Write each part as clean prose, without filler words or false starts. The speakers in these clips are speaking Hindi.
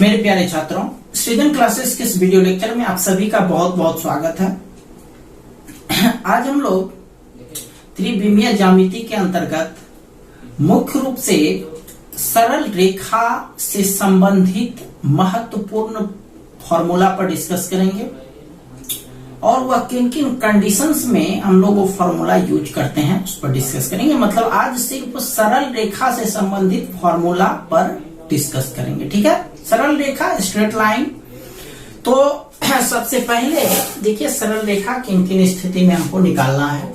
मेरे प्यारे छात्रों, सृजन क्लासेस के इस वीडियो लेक्चर में आप सभी का बहुत बहुत स्वागत है। आज हम लोग त्रिविमीय ज्यामिति के अंतर्गत मुख्य रूप से सरल रेखा से संबंधित महत्वपूर्ण फॉर्मूला पर डिस्कस करेंगे और वह किन किन कंडीशंस में हम लोग वो फॉर्मूला यूज करते हैं उस पर डिस्कस करेंगे। मतलब आज सिर्फ सरल रेखा से संबंधित फॉर्मूला पर डिस्कस करेंगे, ठीक है। सरल रेखा, स्ट्रेट लाइन। तो सबसे पहले देखिए सरल रेखा किन किन स्थिति में हमको निकालना है।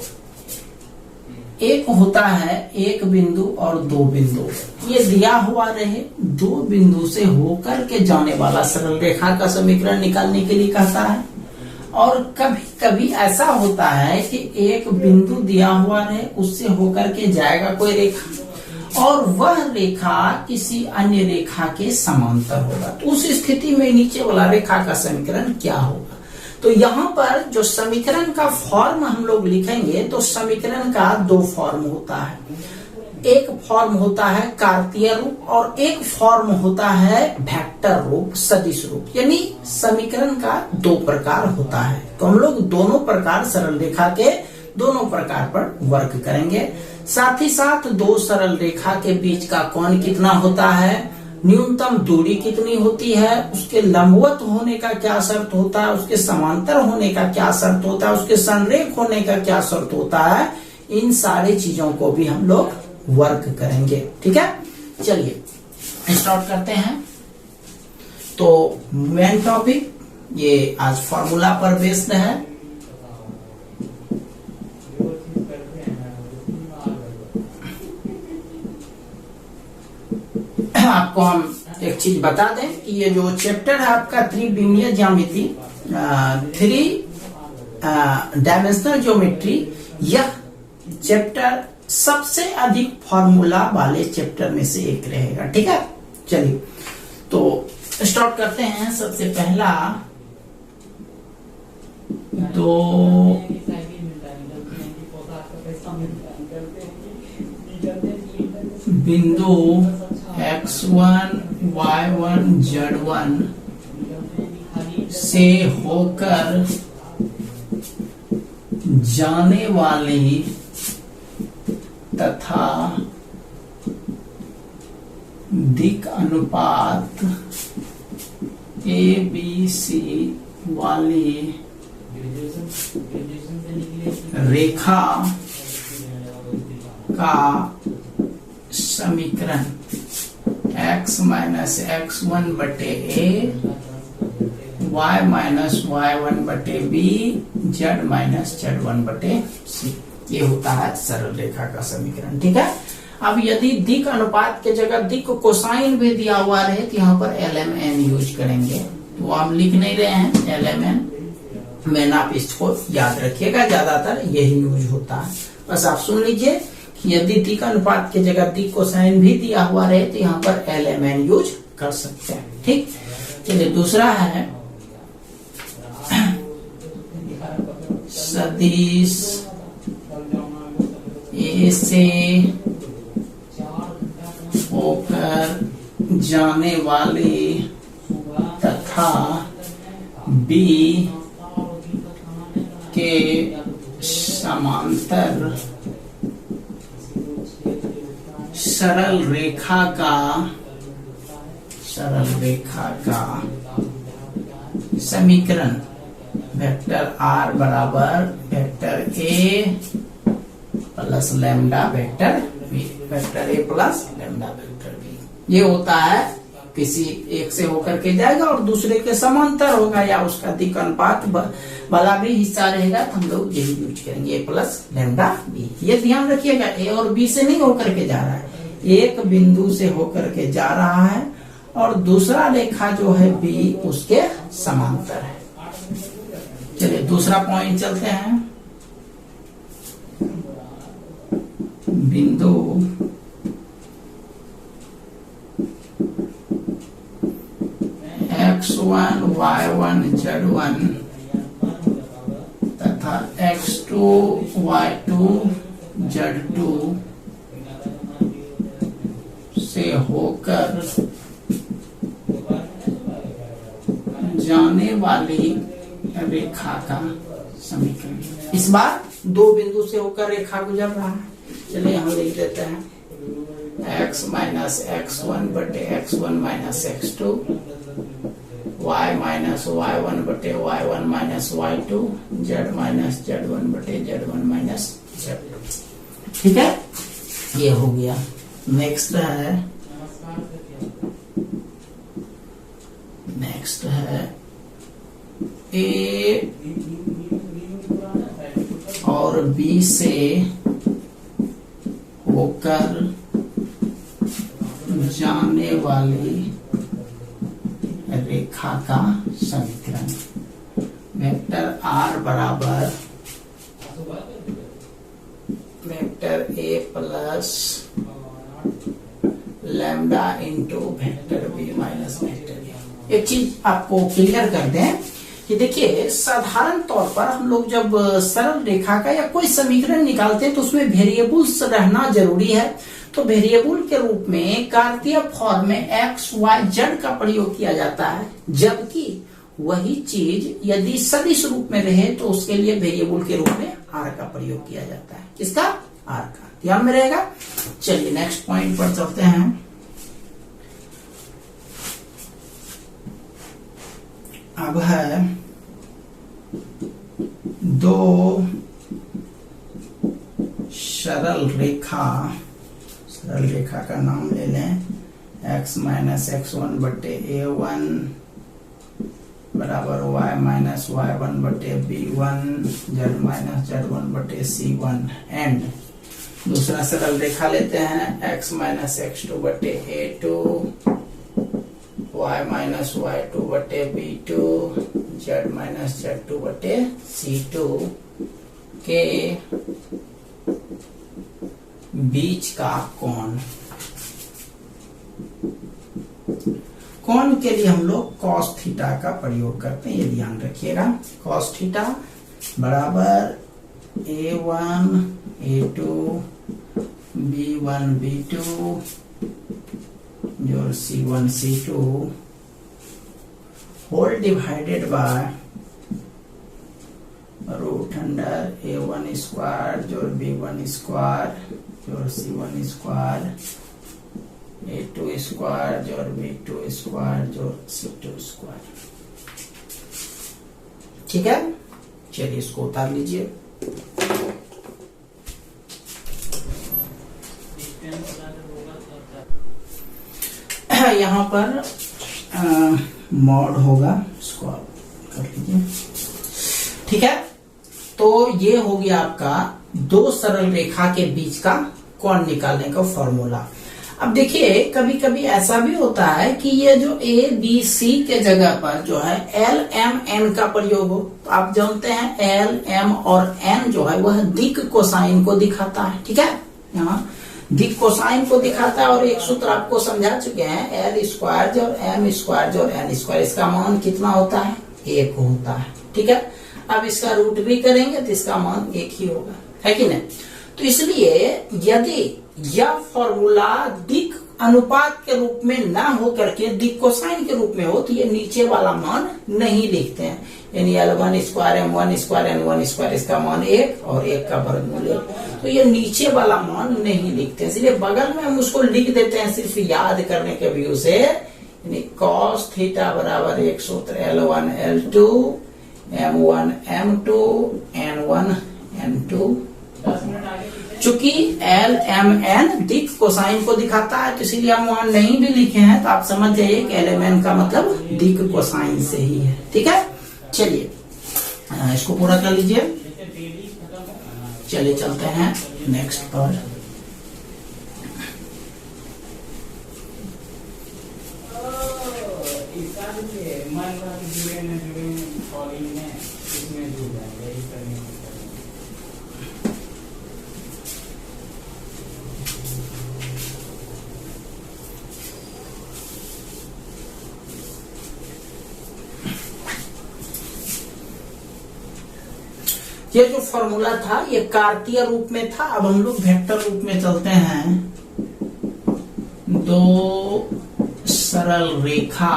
एक होता है एक बिंदु और दो बिंदु, ये दिया हुआ रहे दो बिंदु से होकर के जाने वाला सरल रेखा का समीकरण निकालने के लिए कहता है। और कभी कभी ऐसा होता है कि एक बिंदु दिया हुआ रहे उससे होकर के जाएगा कोई रेखा और वह रेखा किसी अन्य रेखा के समांतर होगा, तो उस स्थिति में नीचे वाला रेखा का समीकरण क्या होगा। तो यहाँ पर जो समीकरण का फॉर्म हम लोग लिखेंगे तो समीकरण का दो फॉर्म होता है। एक फॉर्म होता है कार्तीय रूप और एक फॉर्म होता है वेक्टर रूप, सदिश रूप। यानी समीकरण का दो प्रकार होता है। तो हम लोग दोनों प्रकार सरल रेखा के दोनों प्रकार पर वर्क करेंगे। साथ ही साथ दो सरल रेखा के बीच का कोण कितना होता है, न्यूनतम दूरी कितनी होती है, उसके लंबवत होने का क्या शर्त होता है, उसके समांतर होने का क्या शर्त होता है, उसके संरेख होने का क्या शर्त होता है, इन सारी चीजों को भी हम लोग वर्क करेंगे, ठीक है। चलिए स्टार्ट करते हैं। तो मेन टॉपिक ये आज फॉर्मूला पर बेस्ड है। आपको हम एक चीज बता दें कि ये जो चैप्टर है आपका त्रिविमीय ज्यामिति, थ्री डायमेंशनल ज्योमेट्री, यह चैप्टर सबसे अधिक फॉर्मूला वाले चैप्टर में से एक रहेगा, ठीक है। चलिए तो स्टार्ट करते हैं। सबसे पहला दो बिंदु x1, y1, z1 से होकर जाने वाली तथा दिक् अनुपात ABC वाली रेखा का समीकरण x माइनस x1 बटे a, y माइनस y1 बटे b, z माइनस z1 बटे c, ये होता है सरल रेखा का समीकरण, ठीक है। अब यदि दिक् अनुपात के जगह दिक् कोसाइन भी दिया हुआ रहे तो यहाँ पर LMN यूज करेंगे। तो हम लिख नहीं रहे हैं LMN, मैंने आप इसको याद रखिएगा, ज्यादातर यही यूज होता है। बस आप सुन लीजिए कि यदि दिक् अनुपात के जगह दिक् कोसाइन भी दिया हुआ रहे तो यहाँ पर LMN यूज कर सकते हैं, ठीक। चलिए दूसरा है सदिश ए से होकर जाने वाली तथा B के समांतर सरल रेखा का समीकरण वेक्टर R बराबर vector A plus lambda vector B, vector A plus lambda vector B। ये होता है किसी एक से होकर के जाएगा और दूसरे के समांतर होगा या उसका दिक् अनुपात वाला भी हिस्सा रहेगा, तो हम लोग यही यूज करेंगे A प्लस लैम्डा B। ये ध्यान रखिएगा A और B से नहीं होकर के जा रहा है, एक बिंदु से होकर के जा रहा है और दूसरा रेखा जो है B उसके समांतर है। चलिए दूसरा पॉइंट चलते हैं। बिंदु x1, y1, z1 तथा x2, y2, z2 से होकर जाने वाली रेखा का समीकरण। इस बार दो बिंदु से होकर रेखा गुजर रहा है। चलिए हम लिख देते हैं x माइनस x1 बटे x1 minus x2, y minus y1 बटे y1 minus y2, z minus z1 बटे z1 माइनस z2। ठीक है, ये हो गया। नेक्स्ट है A और B से होकर जाने वाली रेखा का समीकरण। वेक्टर R बराबर vector A plus lambda into vector B minus vector A। एक चीज आपको क्लियर कर दें कि देखिए, साधारण तौर पर हम लोग जब सरल रेखा का या कोई समीकरण निकालते हैं तो उसमें वेरिएबल्स रहना जरूरी है। तो वेरिएबल के रूप में कार्तीय फॉर्म में x, y, z का प्रयोग किया जाता है, जबकि वही चीज यदि सदिश रूप में रहे तो उसके लिए वेरिएबल के रूप में r का प्रयोग किया जाता है। किसका? r का। ध्यान में रहेगा। चलिए नेक्स्ट पॉइंट पर चलते हैं। अब है दो सरल रेखा का नाम ले लें। x माइनस x1 बटे a1 बराबर y माइनस y1 बटे b1, z माइनस z1 बटे c1 एंड दूसरा सरल रेखा लेते हैं x माइनस x2 बटे a2, y माइनस y2 बटे b2, z माइनस z2 बटे c2 के बीच का कोण। कोण के लिए हम लोग cos थीटा का प्रयोग करते हैं, ये ध्यान रखिएगा। cos थीटा बराबर a1 a2 b1 b2 जोड़ c1 c2 whole divided by root under a1 square जोड़ b1 स्क्वायर जोड़ c1 स्क्वायर a2 स्क्वायर जोड़ b2 स्क्वायर जोड़ c2 स्क्वायर। ठीक है, चलिए इसको उतार लीजिए। यहाँ पर मॉड होगा, इसको आप कर लीजिए। ठीक है, तो ये हो गया आपका दो सरल रेखा के बीच का कोण निकालने का फॉर्मूला। अब देखिए, कभी कभी ऐसा भी होता है कि ये जो ए बी सी के जगह पर जो है एल एम एन का प्रयोग हो। तो आप जानते हैं एल एम और एन जो है वह दिक् कोसाइन को दिखाता है। ठीक है, यहाँ दिक् कोसाइन को दिखाता है और एक सूत्र आपको समझा चुके हैं, एल स्क्वायर जो एम स्क्वायर जो एन स्क्वायर, इसका मान कितना होता है? 1 होता है। ठीक है, अब इसका रूट भी करेंगे तो इसका मान 1 ही होगा, है कि नहीं? तो इसलिए यदि यह फॉर्मूला दिक् अनुपात के रूप में ना हो करके दिक् कोसाइन के रूप में हो तो ये नीचे वाला मान नहीं लिखते हैं, यानी L1 square M1 square N1 square, इसका मान 1 और 1 का वर्गमूल 1, तो ये नीचे वाला मान नहीं लिखते, इसलिए बगल में हम उसको लिख देते हैं सिर्फ याद करने के व्यू से। यानी cos थीटा बराबर एक सूत्र L1 L2 M1 M2 N1 N2। चूंकि एल एम एन दिक् कोसाइन को दिखाता है तो इसीलिए हम वहां नहीं भी लिखे हैं, तो आप समझ जाइए कि एल एम एन का मतलब दिक् कोसाइन से ही है। ठीक है, चलिए इसको पूरा कर लीजिए। चलिए चलते हैं नेक्स्ट पर। ये जो फॉर्मूला था ये कार्तीय रूप में था, अब हम लोग वेक्टर रूप में चलते हैं। दो सरल रेखा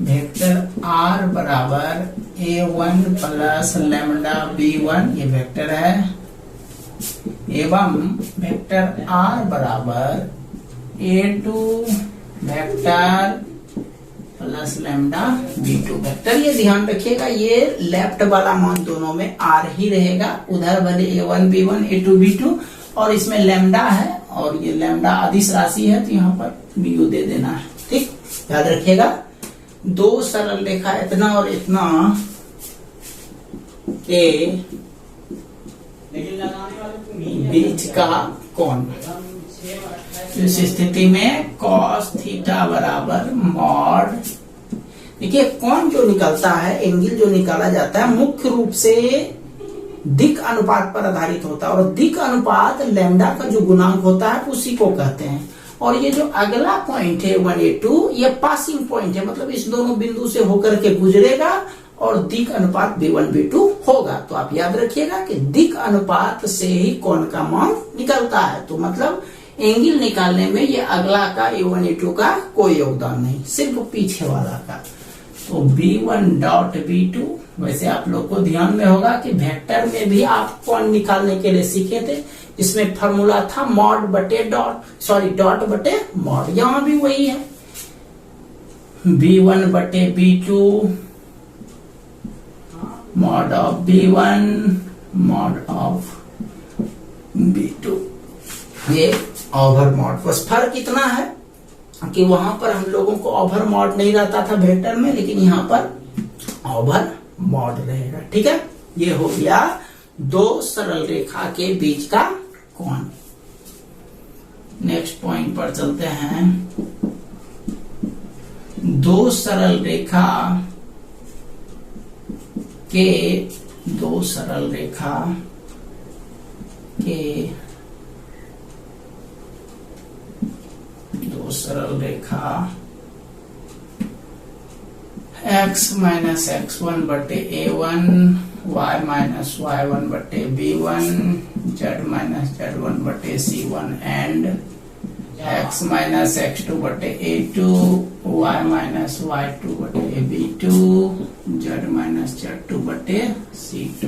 वेक्टर आर बराबर a1 प्लस लैम्डा b1 ये वेक्टर है, एवं वेक्टर आर बराबर a2 vector plus lambda b2 vector. ये ध्यान रखिएगा, ये लेफ्ट वाला मान दोनों में r ही रहेगा, उधर भले a1 b1 a2 b2 और इसमें लैम्डा है और ये लैम्डा अदिश राशि है तो यहाँ पर bu दे देना है। ठीक, याद रखिएगा। दो सरल रेखा इतना और इतना के बीच का कोण, इस स्थिति में cos थीटा बराबर मॉड। देखिए कोण जो निकलता है, एंगल जो निकाला जाता है मुख्य रूप से दिक् अनुपात पर आधारित होता है और दिक् अनुपात लैम्डा का जो गुणांक होता है उसी को कहते हैं। और ये जो अगला पॉइंट है 1A2 ये पासिंग पॉइंट है, मतलब इस दोनों बिंदु से होकर के गुजरेगा और दिक् अनुपात b1 b2 होगा। तो आप याद रखिएगा कि दिक् अनुपात से ही कोण का मान निकलता है, तो मतलब एंगल निकालने में ये अगला का a1 a2 का कोई योगदान नहीं, सिर्फ पीछे वाला का। तो b1 डॉट b2, वैसे आप लोग को ध्यान में होगा कि वेक्टर में भी आप कोण निकालने के लिए सीखे थे, इसमें फॉर्मूला था मॉड बटे डॉट, सॉरी डॉट बटे मॉड, यहां भी वही है b1 बटे b2 mod of b1 mod of b2, ये ओवर मॉड। बस फर्क इतना है कि वहां पर हम लोगों को ओवर मॉड नहीं रहता था वेक्टर में, लेकिन यहाँ पर ओवर मॉड रहेगा। ठीक है, ये हो गया दो सरल रेखा के बीच का कोण। नेक्स्ट पॉइंट पर चलते हैं। दो सरल रेखा के दो सरल रेखा x माइनस x1 बटे a1 y माइनस y1 बटे b1 z माइनस z1 बटे c1 and x minus x2 बटे a2 y माइनस y2 बटे b2 z माइनस z2 बटे c2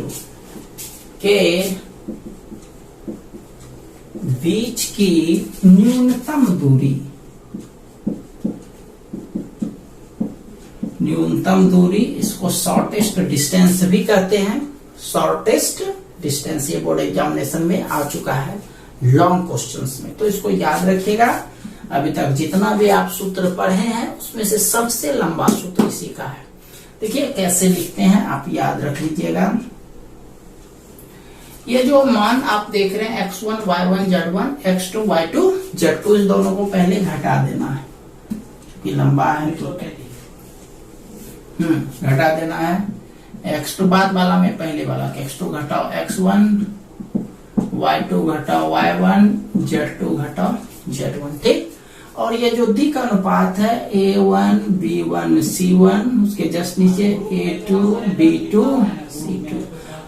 के बीच की न्यूनतम दूरी, इसको शॉर्टेस्ट डिस्टेंस भी कहते हैं। शॉर्टेस्ट डिस्टेंस ये बोर्ड एग्जामिनेशन में आ चुका है लॉन्ग क्वेश्चंस में, तो इसको याद रखिएगा। अभी तक जितना भी आप सूत्र पढ़े हैं उसमें से सबसे लंबा सूत्र इसी का है। देखिए कैसे लिखते हैं, आप याद रख लीजिएगा। ये जो मान आप देख रहे हैं x1 y1 z1 x2 y2 z2, इस दोनों को पहले घटा देना है कि लंबा है तो घटा देना है। x2 बाद वाला में पहले वाला x2 घटाओ x1 y2 घटाओ y1 z2 घटाओ z1। ठीक, और ये जो दिक् अनुपात है a1 b1 c1, उसके जस्ट नीचे a2 b2 c2,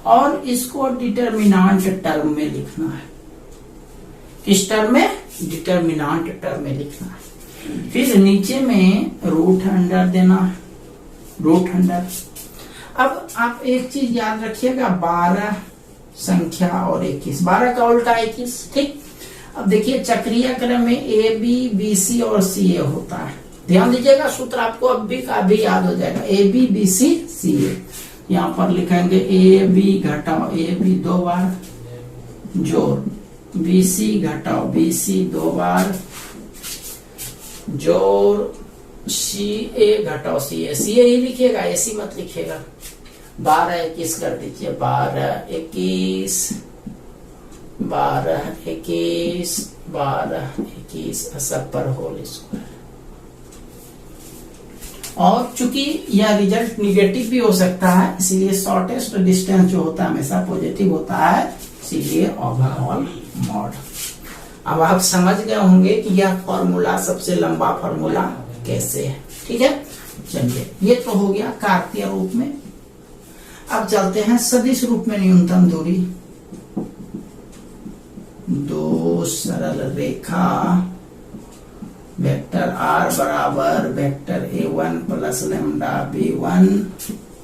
और इसको डिटर्मिनांट टर्म में लिखना है। किस टर्म में? डिटर्मिनांट टर्म में लिखना है। फिर नीचे में रूट अंडर देना है, रूट अंडर। अब आप एक चीज याद रखिएगा, 12 संख्या और 21, 12 का उल्टा 21। ठीक, अब देखिए चक्रीय क्रम में ए बी बी सी और सी ए होता है। ध्यान दीजिएगा, सूत्र आपको अब भी का भी याद हो जाएगा, ए बी बी सी सी ए। यहाँ पर लिखेंगे ए बी घटाओ ए बी 2 बार जोड़ बी सी घटाओ बी सी 2 बार जोड़ सी ए घटाओ सी ए ही लिखिएगा, ऐसी मत लिखिएगा। 12 21 कर दीजिए, 12 21 12 21 12 21 सब पर होल स्क्वायर। और चूंकि यह रिजल्ट निगेटिव भी हो सकता है, इसीलिए शॉर्टेस्ट डिस्टेंस जो होता है हमेशा पॉजिटिव होता है, इसीलिए ओवरऑल मॉड। अब आप समझ गए होंगे कि यह फॉर्मूला सबसे लंबा फॉर्मूला कैसे है। ठीक है, चलिए ये तो हो गया कार्तीय रूप में। अब चलते हैं सदिश रूप में। न्यूनतम दूरी, दो सरल रेखा वेक्टर आर बराबर vector A1 plus lambda B1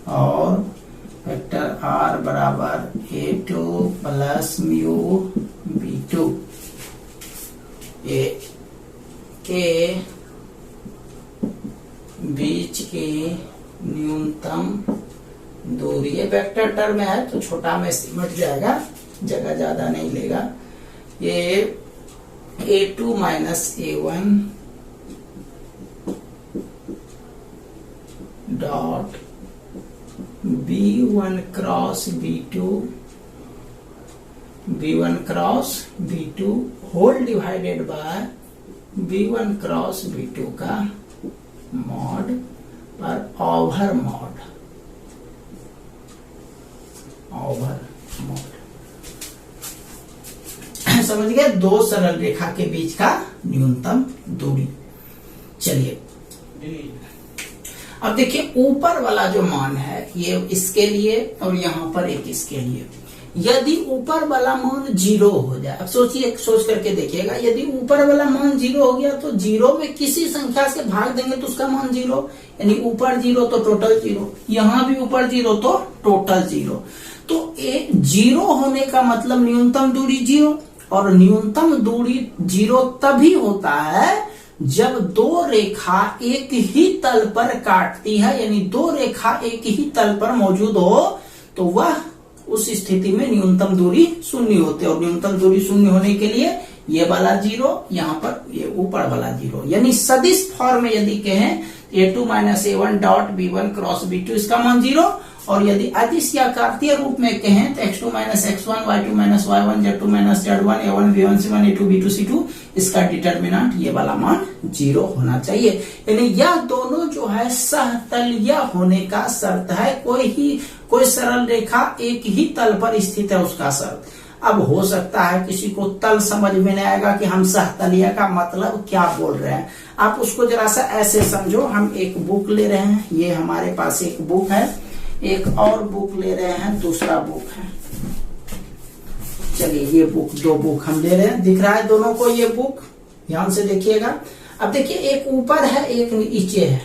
और वेक्टर आर बराबर A2 प्लस म्यू B2 के बीच की न्यूनतम दूरी। ये वेक्टर टर्म है तो छोटा में सिमट जाएगा, जगह ज्यादा नहीं लेगा। ये A2 minus A1 dot B1 cross B2 whole divided by B1 cross B2 का मॉड पर ओवर मॉड समझ गए, दो सरल रेखा के बीच का न्यूनतम दूरी। चलिए अब देखिए ऊपर वाला जो मान है ये इसके लिए और यहाँ पर एक इसके लिए। यदि ऊपर वाला मान 0 हो जाए, अब सोच करके देखिएगा, यदि ऊपर वाला मान 0 हो गया तो 0 में किसी संख्या से भाग देंगे तो उसका मान 0, यानी ऊपर 0 तो टोटल 0, यहाँ भी ऊपर 0 तो टोटल 0। तो 0 होने का मतलब न्यूनतम दूरी 0, और न्यूनतम दूरी 0 तभी होता है जब दो रेखा एक ही तल पर काटती है, यानी दो रेखा एक ही तल पर मौजूद हो तो वह उस स्थिति में न्यूनतम दूरी 0 होती है। और न्यूनतम दूरी 0 होने के लिए ये वाला 0, यहाँ पर ये ऊपर वाला 0, यानी सदिश फॉर्म में यदि कहें A2 minus A1 dot B1 cross B2 इसका मान 0, और यदि अदिश या कार्तीय रूप में कहें तो X2 minus X1 Y2 minus Y1 Z2 minus Z1 A1 B1 C1 A2 B2 C2 इसका डिटर्मिनेंट ये वाला मान 0 होना चाहिए। यानी यह दोनों जो है सहतलीय होने का शर्त है। कोई सरल रेखा एक ही तल पर स्थित है उसका शर्त। अब हो सकता है किसी को तल समझ में नहीं आएगा कि हम सहतलीय का मतलब क्या बोल रहे हैं। आप उसको जरा सा ऐसे समझो, हम एक बुक ले रहे हैं, ये हमारे पास एक बुक है, एक और बुक ले रहे हैं, दूसरा बुक है। चलिए ये बुक, दो बुक हम ले रहे हैं, दिख रहा है दोनों को ये बुक, ध्यान से देखिएगा। अब देखिए एक ऊपर है एक नीचे है,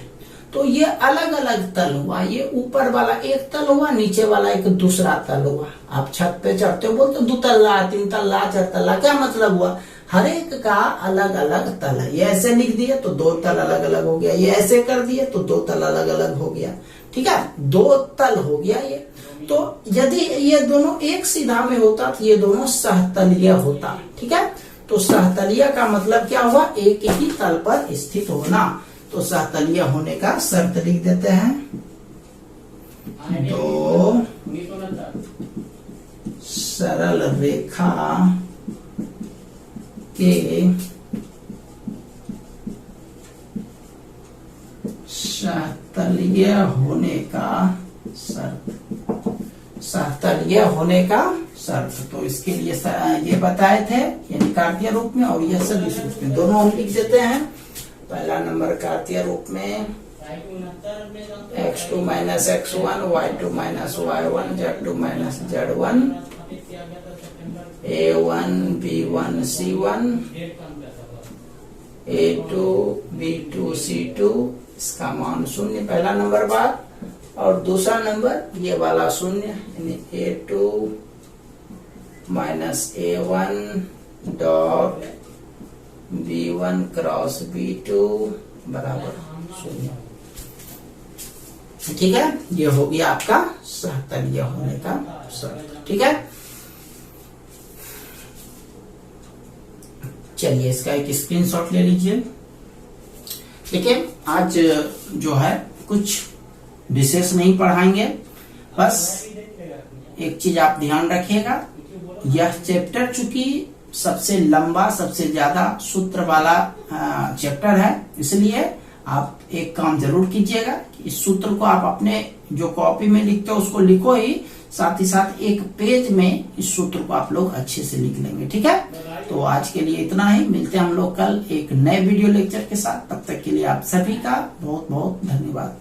तो ये अलग अलग तल हुआ। ये ऊपर वाला एक तल हुआ, नीचे वाला एक दूसरा तल हुआ। आप छत पे चढ़ते हो बोलते 2 तल्ला 3 तल्ला 4 तल्ला, क्या मतलब हुआ? हर एक का अलग अलग तल है। ये ऐसे लिख दिए तो 2 तल अलग अलग हो गया, ये ऐसे कर दिए तो 2 तल अलग अलग हो गया। ठीक है, 2 तल हो गया ये। तो यदि ये दोनों एक सीधा में होता तो ये दोनों सहतलीय होता। ठीक है, तो सहतलीय का मतलब क्या हुआ? एक ही तल पर स्थित होना। तो सहतलीय होने का शर्त लिख देते हैं, दो सरल रेखा के सहतलीय होने का शर्त, सहतलीय होने का शर्त। तो इसके लिए ये बताए थे, यानी कार्तीय रूप में, और यह सदिश रूप में, दोनों हम लिख देते हैं। पहला नंबर कार्तीय रूप में X2 minus X1 Y2 minus Y1 Z2 minus Z1 A1 B1 C1 A2 B2 C2 इसका मान 0 पहला नंबर बात। और दूसरा नंबर ये वाला 0, यानी A2 minus A1 dot B1 cross B2 बराबर 0। ठीक है, ये हो गया आपका सहतलीय होने का शर्त। ठीक है, चलिए इसका एक स्क्रीनशॉट ले लीजिए। देखिए आज जो है कुछ विशेष नहीं पढ़ाएंगे, बस एक चीज आप ध्यान रखिएगा, यह चैप्टर चूंकि सबसे लंबा सबसे ज्यादा सूत्र वाला चैप्टर है, इसलिए आप एक काम जरूर कीजिएगा कि इस सूत्र को आप अपने जो कॉपी में लिखते हो उसको लिखो ही, साथ ही साथ एक पेज में इस सूत्र को आप लोग अच्छे से लिख लेंगे। ठीक है, तो आज के लिए इतना ही, मिलते हैं हम लोग कल एक नए वीडियो लेक्चर के साथ। तब तक के लिए आप सभी का बहुत बहुत धन्यवाद।